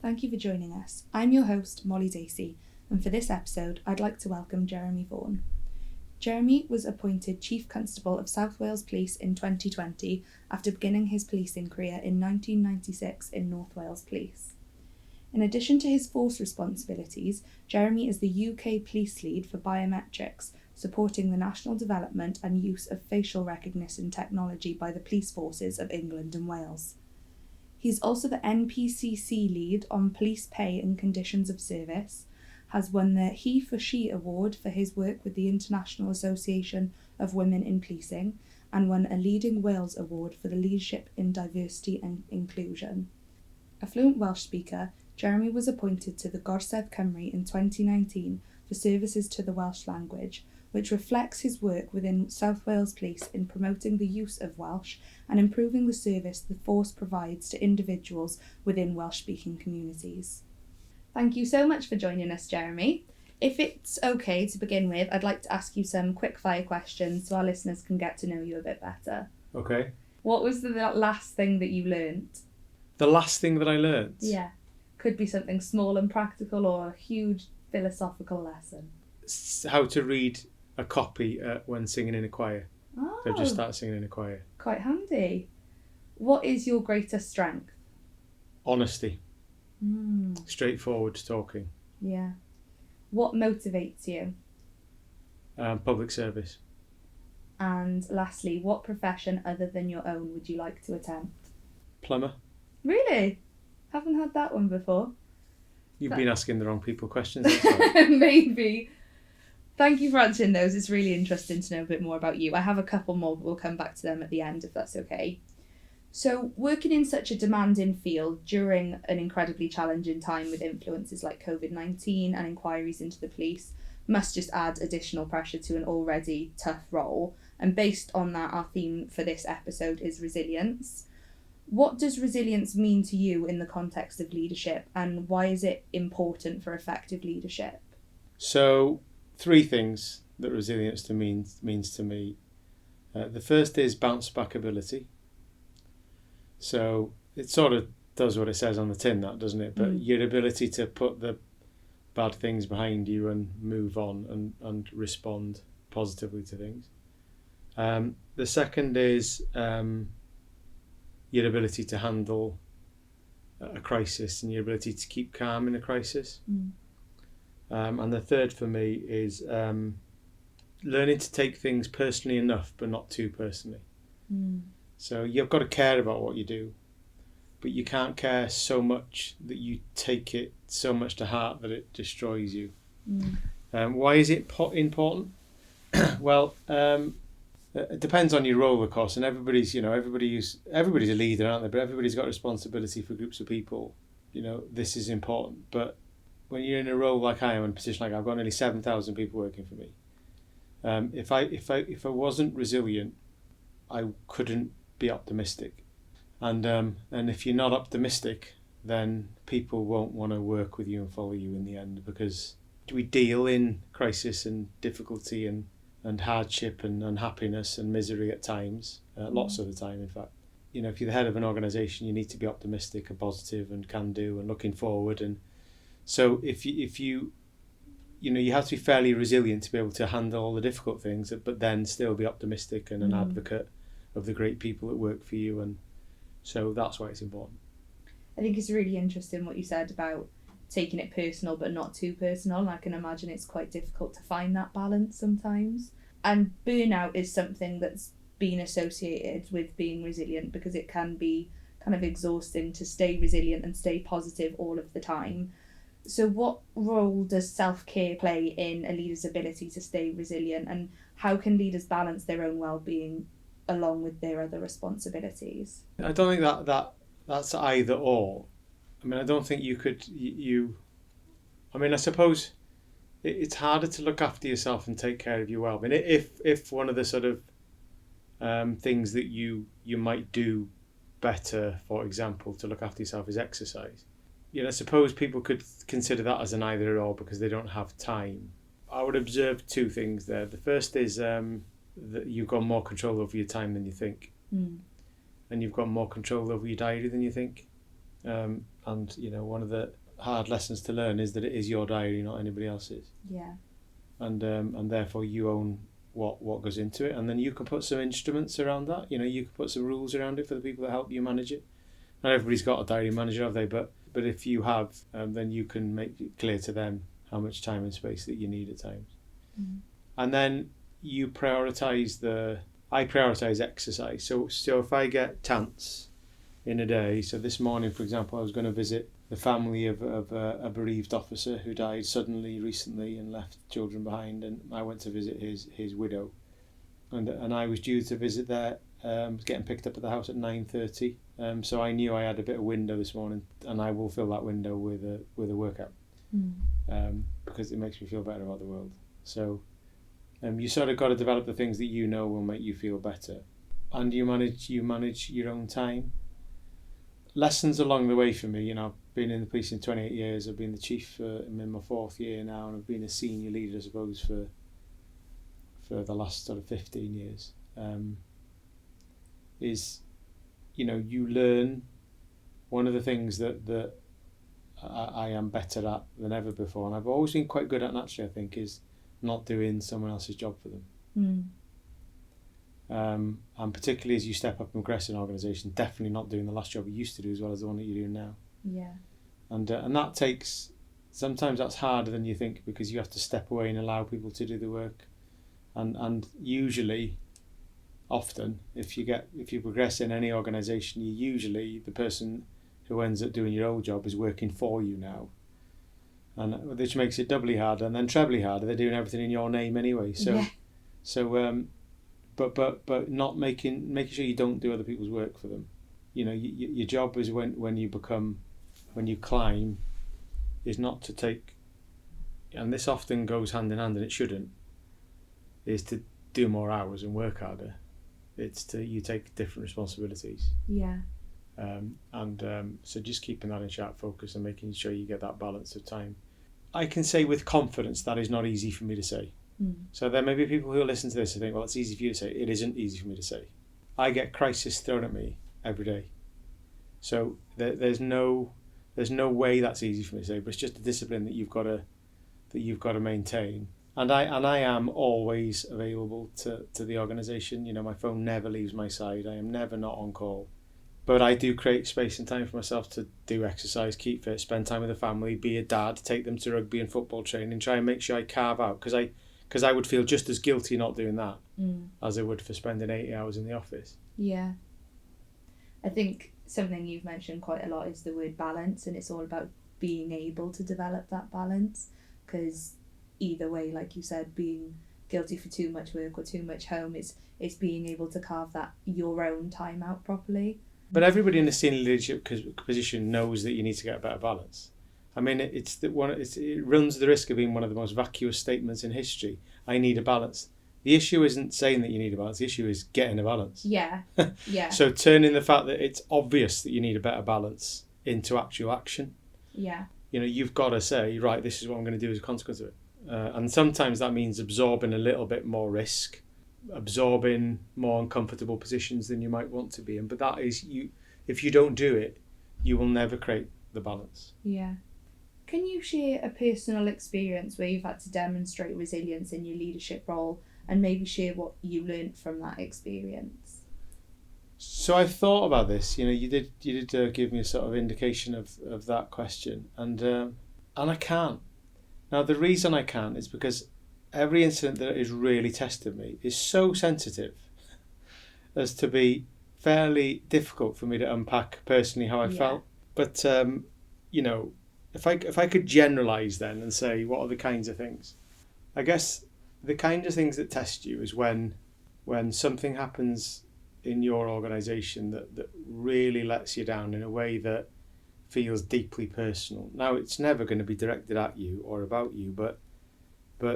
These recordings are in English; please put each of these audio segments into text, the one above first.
Thank you for joining us. I'm your host, Molly Dacey, and for this episode, I'd like to welcome Jeremy Vaughan. Jeremy was appointed Chief Constable of South Wales Police in 2020 after beginning his policing career in 1996 in North Wales Police. In addition to his force responsibilities, Jeremy is the UK Police Lead for Biometrics, supporting the national development and use of facial recognition technology by the police forces of England and Wales. He's also the NPCC Lead on Police Pay and Conditions of Service, has won the He for She Award for his work with the International Association of Women in Policing, and won a Leading Wales Award for the Leadership in Diversity and Inclusion. A fluent Welsh speaker, Jeremy was appointed to the Gorsedd Cymru in 2019 for services to the Welsh language, which reflects his work within South Wales Police in promoting the use of Welsh and improving the service the force provides to individuals within Welsh-speaking communities. Thank you so much for joining us, Jeremy. If it's okay to begin with, I'd like to ask you some quick-fire questions so our listeners can get to know you a bit better. Okay. What was the last thing that you learnt? The last thing that I learnt? Yeah. Could be something small and practical or a huge philosophical lesson. How to read a copy when singing in a choir. Oh, So just start singing in a choir. quite handy. What is your greatest strength? Honesty. Straightforward talking. Yeah. What motivates you? Public service. And lastly, what profession other than your own would you like to attempt? Plumber. Really? Haven't had that one before. You've been asking the wrong people questions. That's all. Maybe. Thank you for answering those. It's really interesting to know a bit more about you. I have a couple more, but we'll come back to them at the end if that's okay. So, working in such a demanding field during an incredibly challenging time with influences like COVID-19 and inquiries into the police must just add additional pressure to an already tough role. And based on that, our theme for this episode is resilience. What does resilience mean to you in the context of leadership, and why is it important for effective leadership? So, 3 things that resilience means to me. The first is bounce back ability. So it sort of does what it says on the tin, that, doesn't it? But your ability to put the bad things behind you and move on and respond positively to things. The second is your ability to handle a crisis and your ability to keep calm in a crisis. And the third for me is learning to take things personally enough, but not too personally. So you've got to care about what you do, but you can't care so much that you take it so much to heart that it destroys you. Why is it important? Well, it depends on your role, of course, and everybody's a leader, aren't they? But everybody's got responsibility for groups of people. This is important. But when you're in a role like I am, in a position like I've got nearly 7,000 people working for me. If I wasn't resilient, I couldn't be optimistic, and if you're not optimistic, then people won't want to work with you and follow you in the end, because we deal in crisis and difficulty and hardship and unhappiness and misery at times, lots of the time, in fact. If you're the head of an organisation, you need to be optimistic and positive and can do and looking forward. And so if you have to be fairly resilient to be able to handle all the difficult things, but then still be optimistic and an advocate of the great people that work for you. And so that's why it's important. I think it's really interesting what you said about taking it personal but not too personal. And I can imagine it's quite difficult to find that balance sometimes. And burnout is something that's been associated with being resilient, because it can be kind of exhausting to stay resilient and stay positive all of the time. So what role does self-care play in a leader's ability to stay resilient, and how can leaders balance their own well-being along with their other responsibilities? I don't think that's either or. I mean, I don't think you could, I suppose it's harder to look after yourself and take care of your well-being. If one of the sort of things that you might do better, for example, to look after yourself is exercise. I suppose people could consider that as an either or because they don't have time. I would observe 2 things there. The first is that you've got more control over your time than you think. And you've got more control over your diary than you think. And one of the hard lessons to learn is that it is your diary, not anybody else's. Yeah. And therefore you own what goes into it, and then you can put some instruments around that. You can put some rules around it for the people that help you manage it. Not everybody's got a diary manager, have they? But if you have, then you can make it clear to them how much time and space that you need at times. Mm. And then you I prioritise exercise. So if I get chance in a day, so this morning, for example, I was going to visit the family of a bereaved officer who died suddenly recently and left children behind, and I went to visit his widow, and I was due to visit there, getting picked up at the house at 9:30, so I knew I had a bit of window this morning, and I will fill that window with a workout, because it makes me feel better about the world. So you sort of got to develop the things that will make you feel better, and you manage your own time. Lessons along the way for me, I've been in the police in 28 years. I've been the chief I'm in my 4th year now, and I've been a senior leader, I suppose, for the last sort of 15 years. You learn. One of the things that I am better at than ever before, and I've always been quite good at, naturally, I think, is not doing someone else's job for them. And particularly as you step up and progress in an organisation, definitely not doing the last job you used to do as well as the one that you're doing now. Yeah. And that takes, sometimes that's harder than you think, because you have to step away and allow people to do the work. And usually, often, if you progress in any organisation, usually the person who ends up doing your old job is working for you now, and which makes it doubly harder and then trebly harder. They're doing everything in your name anyway. But not making sure you don't do other people's work for them. Your job is when you climb, is not to take, and this often goes hand in hand, and it shouldn't, is to do more hours and work harder. It's you take different responsibilities. Yeah. So just keeping that in sharp focus and making sure you get that balance of time. I can say with confidence that is not easy for me to say. So there may be people who listen to this and think, well, it's easy for you to say. It isn't easy for me to say. I get crisis thrown at me every day. So there's no way that's easy for me to say, but it's just a discipline that you've got to maintain. And I am always available to the organisation. My phone never leaves my side. I am never not on call. But I do create space and time for myself to do exercise, keep fit, spend time with the family, be a dad, take them to rugby and football training, try and make sure I carve out, because I would feel just as guilty not doing that as I would for spending 80 hours in the office. Yeah. I think something you've mentioned quite a lot is the word balance, and it's all about being able to develop that balance, because either way, like you said, being guilty for too much work or too much home, it's being able to carve that your own time out properly. But everybody in a senior leadership position knows that you need to get a better balance. I mean, it runs the risk of being one of the most vacuous statements in history. I need a balance. The issue isn't saying that you need a balance. The issue is getting a balance. Yeah, yeah. So turning the fact that it's obvious that you need a better balance into actual action. Yeah. You've got to say, right, this is what I'm going to do as a consequence of it. And sometimes that means absorbing a little bit more risk, absorbing more uncomfortable positions than you might want to be in. But that is, if you don't do it, you will never create the balance. Yeah. Can you share a personal experience where you've had to demonstrate resilience in your leadership role, and maybe share what you learned from that experience? So I've thought about this. You did give me a sort of indication of that question, and I can't. Now the reason I can't is because every incident that has really tested me is so sensitive as to be fairly difficult for me to unpack personally how I felt. But if I could generalise then and say what are the kinds of things, I guess the kind of things that test you is when something happens in your organisation that really lets you down in a way that feels deeply personal. Now it's never going to be directed at you or about you, but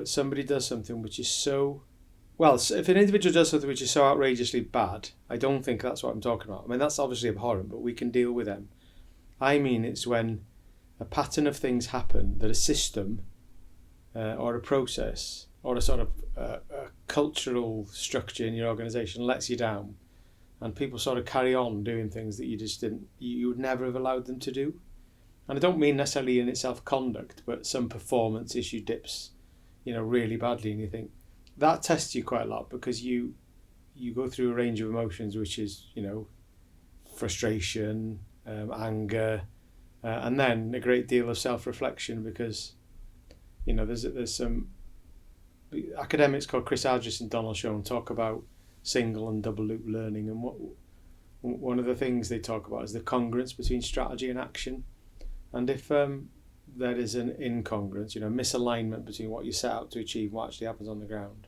somebody does something which is so, well, if an individual does something which is so outrageously bad, I don't think that's what I'm talking about. I mean, that's obviously abhorrent, but we can deal with them. I mean, it's when a pattern of things happen that a system or a process or a sort of a cultural structure in your organisation lets you down, and people sort of carry on doing things that you would never have allowed them to do. And I don't mean necessarily in itself conduct, but some performance issue dips, really badly, and you think that tests you quite a lot, because you go through a range of emotions, which is, frustration, anger, and then a great deal of self-reflection, because, there's some academics called Chris Argis and Donald Schoen talk about single and double loop learning, and one of the things they talk about is the congruence between strategy and action. And if there is an incongruence, misalignment between what you set out to achieve and what actually happens on the ground,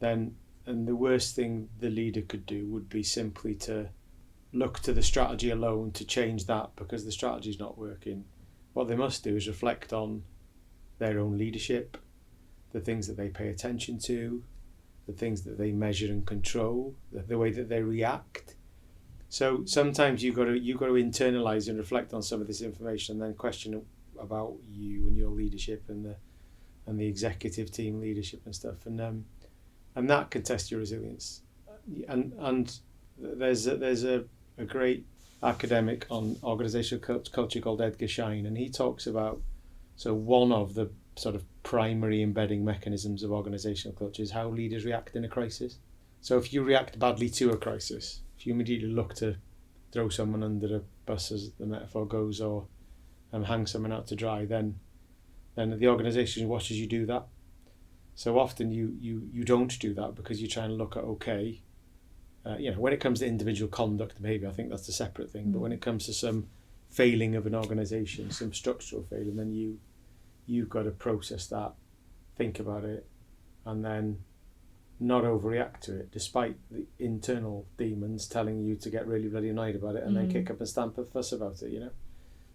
then the worst thing the leader could do would be simply to look to the strategy alone to change that, because the strategy is not working. What they must do is reflect on their own leadership, the things that they pay attention to, the things that they measure and control, the way that they react. So sometimes you've got to internalize and reflect on some of this information, and then question about you and your leadership and the executive team leadership and stuff, and that can test your resilience. And there's a great academic on organizational culture called Edgar Schein, and he talks about, so one of the sort of primary embedding mechanisms of organizational culture is how leaders react in a crisis. So if you react badly to a crisis, if you immediately look to throw someone under the bus, as the metaphor goes, or hang someone out to dry, then the organisation watches you do that. So often you don't do that, because you're trying to look at, when it comes to individual conduct and behaviour, I think that's a separate thing. But when it comes to some failing of an organisation, some structural failing, then you've got to process that, think about it, and then not overreact to it, despite the internal demons telling you to get really bloody annoyed about it, and then kick up and stamp a fuss about it,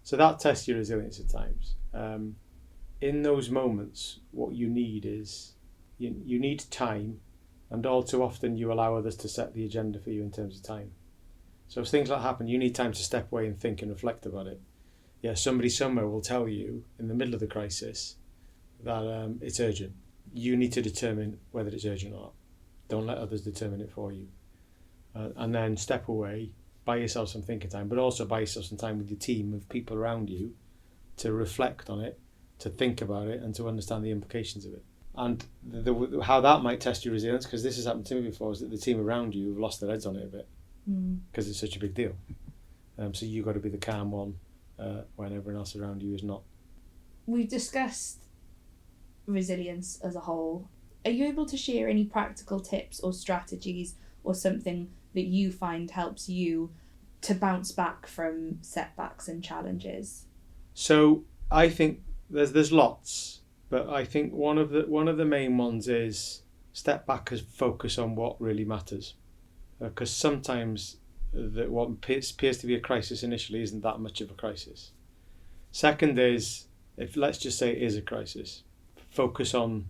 So that tests your resilience at times. In those moments, what you need is, you need time, and all too often you allow others to set the agenda for you in terms of time. So if things like that happen, you need time to step away and think and reflect about it. Yeah, somebody somewhere will tell you in the middle of the crisis that it's urgent. You need to determine whether it's urgent or not. Don't let others determine it for you. And then step away, buy yourself some thinking time, but also buy yourself some time with your team of people around you to reflect on it, to think about it, and to understand the implications of it. And how that might test your resilience, because this has happened to me before, is that the team around you have lost their heads on it a bit, because it's such a big deal. So you've got to be the calm one when everyone else around you is not. We've discussed resilience as a whole. Are you able to share any practical tips or strategies, or something that you find helps you to bounce back from setbacks and challenges? So I think there's lots, but I think one of the main ones is step back and focus on what really matters, because sometimes what appears to be a crisis initially isn't that much of a crisis. Second is, if let's just say it is a crisis, focus on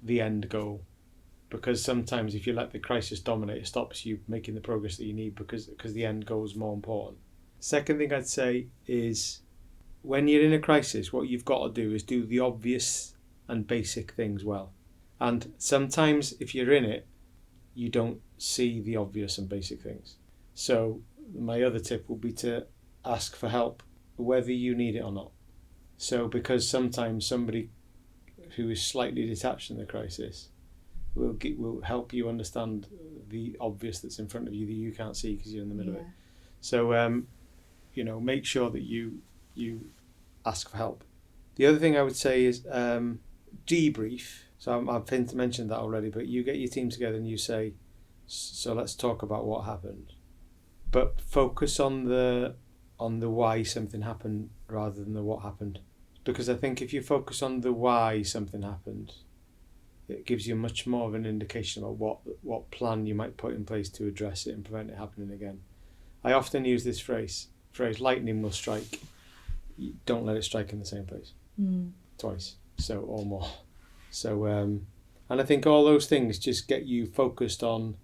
the end goal, because sometimes if you let the crisis dominate, it stops you making the progress that you need, because the end goal is more important. Second thing I'd say is, when you're in a crisis, what you've got to do is do the obvious and basic things well. And sometimes if you're in it, you don't see the obvious and basic things. So my other tip would be to ask for help, whether you need it or not. So because sometimes somebody who is slightly detached in the crisis will help you understand the obvious that's in front of you that you can't see because you're in the middle of it. So make sure that you ask for help. The other thing I would say is debrief. So I've mentioned that already, but you get your team together and you say, so let's talk about what happened, but focus on the why something happened rather than the what happened. Because I think if you focus on the why something happened, it gives you much more of an indication about what plan you might put in place to address it and prevent it happening again. I often use this phrase, lightning will strike. Don't let it strike in the same place twice, or more. So, and I think all those things just get you focused on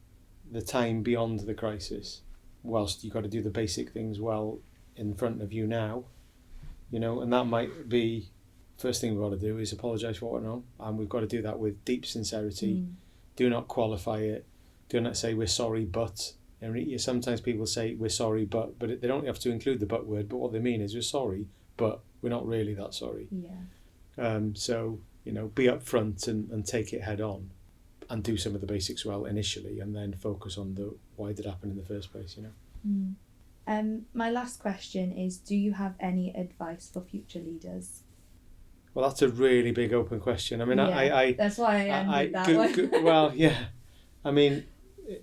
the time beyond the crisis, whilst you've got to do the basic things well in front of you now, and that might be, first thing we've got to do is apologise for what went on, and we've got to do that with deep sincerity. Do not qualify it. Do not say we're sorry, but. And sometimes people say we're sorry, but they don't have to include the but word, but what they mean is we're sorry, but we're not really that sorry. Yeah. So, be upfront and take it head on and do some of the basics well initially, and then focus on the why did it happen in the first place, My last question is, do you have any advice for future leaders? Well, that's a really big open question. I mean, yeah, that's why I ended that way. Well, yeah. I mean,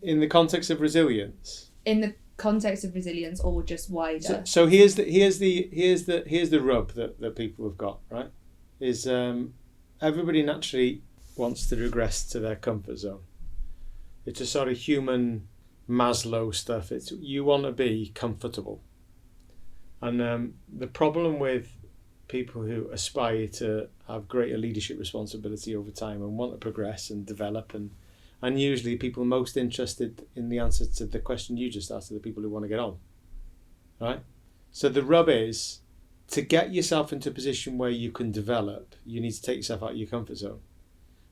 in the context of resilience. In the context of resilience, or just wider. So here's the rub that people have got, right? Is everybody naturally wants to regress to their comfort zone. It's a sort of human Maslow stuff. It's you want to be comfortable, and the problem with people who aspire to have greater leadership responsibility over time and want to progress and develop, and usually people most interested in the answer to the question you just asked are the people who want to get on, right? So the rub is, to get yourself into a position where you can develop, you need to take yourself out of your comfort zone.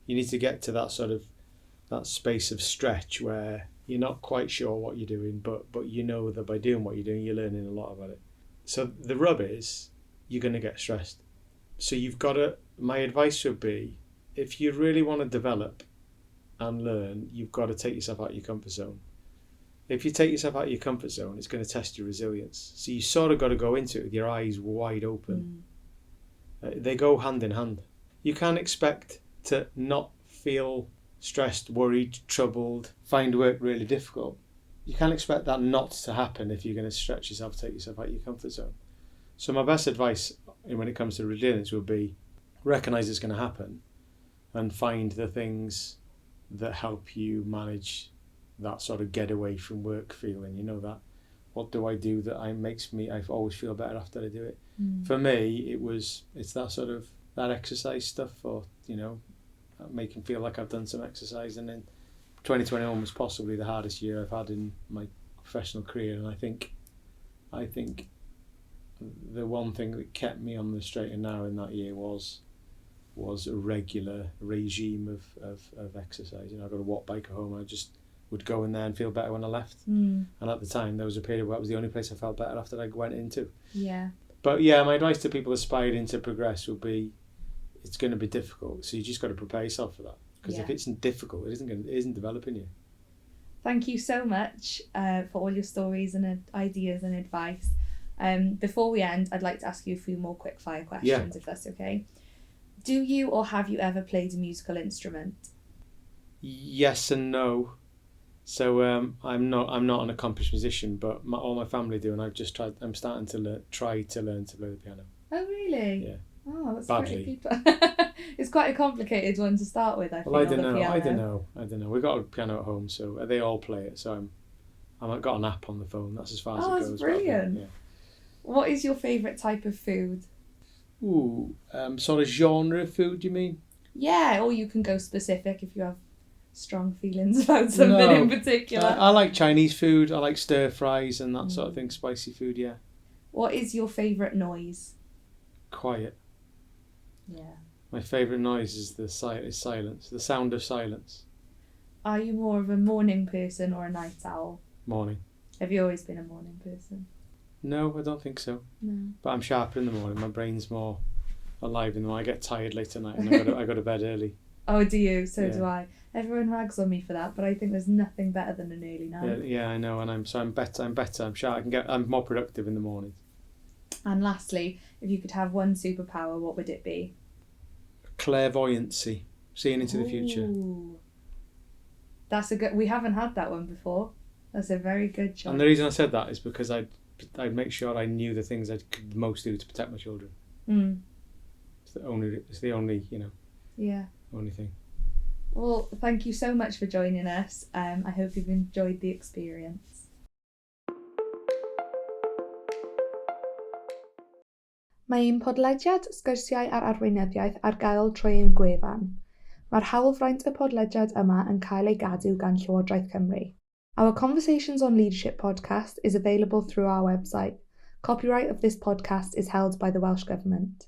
You need to get to that space of stretch where you're not quite sure what you're doing, but you know that by doing what you're doing, you're learning a lot about it. So the rub is, you're going to get stressed. So my advice would be, if you really want to develop and learn, you've got to take yourself out of your comfort zone. If you take yourself out of your comfort zone, it's going to test your resilience. So you sort of got to go into it with your eyes wide open. They go hand in hand. You can't expect to not feel stressed, worried, troubled, find work really difficult. You can't expect that not to happen if you're going to stretch yourself, take yourself out of your comfort zone. So my best advice when it comes to resilience would be, recognise it's going to happen and find the things that help you manage that sort of get away from work feeling. That what do I do that I always feel better after I do it. For me, it's that sort of that exercise stuff, or making feel like I've done some exercise. And then 2021 was possibly the hardest year I've had in my professional career, and I think the one thing that kept me on the straight and narrow in that year was a regular regime of exercise. I've got a walk bike at home, and I just would go in there and feel better when I left. And at the time, there was a period where it was the only place I felt better after I went into. Yeah. But yeah, my advice to people aspiring to progress would be, it's going to be difficult, so you just got to prepare yourself for that. Because if it's difficult, it isn't developing you. Thank you so much for all your stories and ideas and advice. Before we end, I'd like to ask you a few more quick fire questions, if that's okay. Do you or have you ever played a musical instrument? Yes and no. So I'm not an accomplished musician, but all my family do, and I'm starting to try to learn to play the piano. Oh really? Yeah. Oh, that's badly. It's quite a complicated one to start with. I don't know. We've got a piano at home, so they all play it. So I've got an app on the phone. That's as far as it goes. That's brilliant. Yeah. What is your favourite type of food? Ooh, sort of genre of food, you mean? Yeah, or you can go specific if you have strong feelings about something in particular. I like Chinese food. I like stir fries and that sort of thing. Spicy food, yeah. What is your favourite noise? Quiet. Yeah. My favourite noise is silence. The sound of silence. Are you more of a morning person or a night owl? Morning. Have you always been a morning person? No, I don't think so. No. But I'm sharper in the morning. My brain's more alive in the morning. I get tired late at night, and I go to bed early. Oh, do you? So do I. Everyone rags on me for that, but I think there's nothing better than an early night. Yeah, I know, and I'm better. I'm sharp. I'm more productive in the morning. And lastly, if you could have one superpower, what would it be? Clairvoyancy, seeing into the future. Ooh. That's a good. We haven't had that one before. That's a very good choice. And the reason I said that is because I'd make sure I knew the things I could most do to protect my children. It's the only only thing. Well, thank you so much for joining us. I hope you've enjoyed the experience. Mae un podlediad Sgwrsiau ar arweinyddiaeth ar gael trwy ein gwefan. Mae'r hawlfraint y podlediad yma yn cael ei gadw gan Llywodraeth Cymru. Our Conversations on Leadership podcast is available through our website. Copyright of this podcast is held by the Welsh Government.